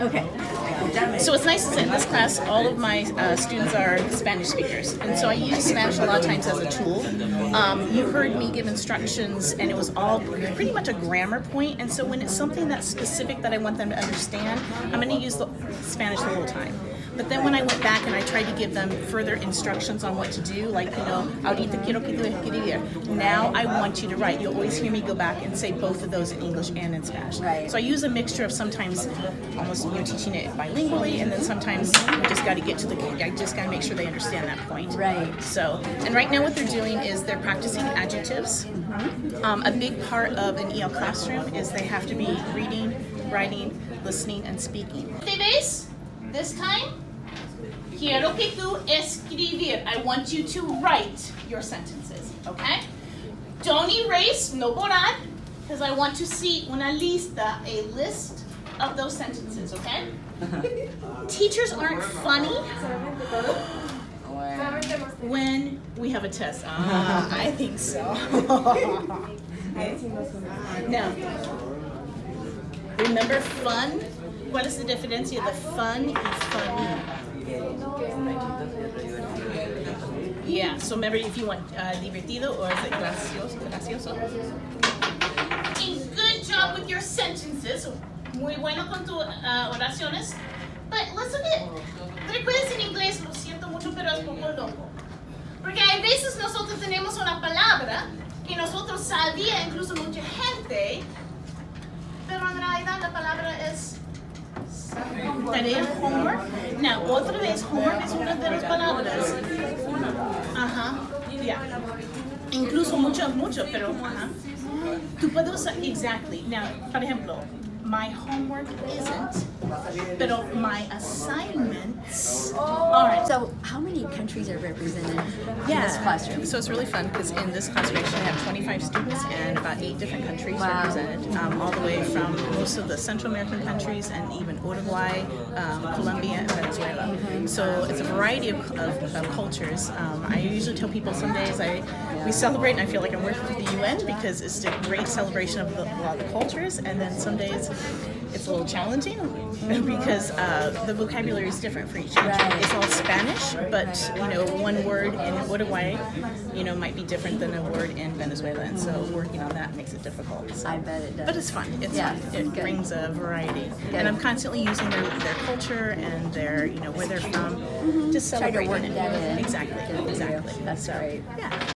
Okay. So what's nice is in this class, all of my students are Spanish speakers, and so I use Spanish a lot of times as a tool. You heard me give instructions, and it was all pretty much a grammar point, and so when it's something that's specific that I want them to understand, I'm going to use the Spanish the whole time. But then when I went back and I tried to give them further instructions on what to do, like, ahorita quiero que tú escribir. Now I want you to write. You'll always hear me go back and say both of those in English and in Spanish. Right. So I use a mixture of sometimes almost teaching it bilingually, and then sometimes I just got to make sure they understand that point. Right. So, and right now what they're doing is they're practicing adjectives. A big part of an EL classroom is they have to be reading, writing, listening, and speaking. ¿Te ves? This time, quiero que tú escribir. I want you to write your sentences, okay? Don't erase, no borrar, because I want to see a list of those sentences, okay? Teachers aren't funny when we have a test. I think so. Now, remember fun? ¿Cuál es la diferencia de fun y funny? Yeah, so remember if you want divertido or is it gracioso? And good job with your sentences. Muy bueno con tus oraciones. But let's look at, recuerden en inglés, lo siento mucho, pero es un poco loco. Porque a veces nosotros tenemos una palabra que nosotros sabía incluso mucha gente, pero en realidad la palabra es tarea, homework. Now, otra vez, homework es una de las palabras. Ajá, yeah. Incluso mucho, pero ajá. Tú puedes usar, exactly. Now, por ejemplo, my homework isn't, pero my assignments aren't. So how many countries are represented in this classroom? So it's really fun because in this class we actually have 25 students and about 8 different countries represented, all the way from most of the Central American countries and even Uruguay, Colombia, and Venezuela. So it's a variety of cultures. I usually tell people some days we celebrate and I feel like I'm working for the UN because it's a great celebration of a lot of the cultures, and then some days it's a little challenging because the vocabulary is different for each country. Right. It's all Spanish, but one word in Uruguay, might be different than a word in Venezuela, and so working on that makes it difficult. So. I bet it does. But it's fun. It's fun. It brings a variety, and I'm constantly using their culture and their where they're from, just celebrating work that in. Exactly. That's great. Yeah.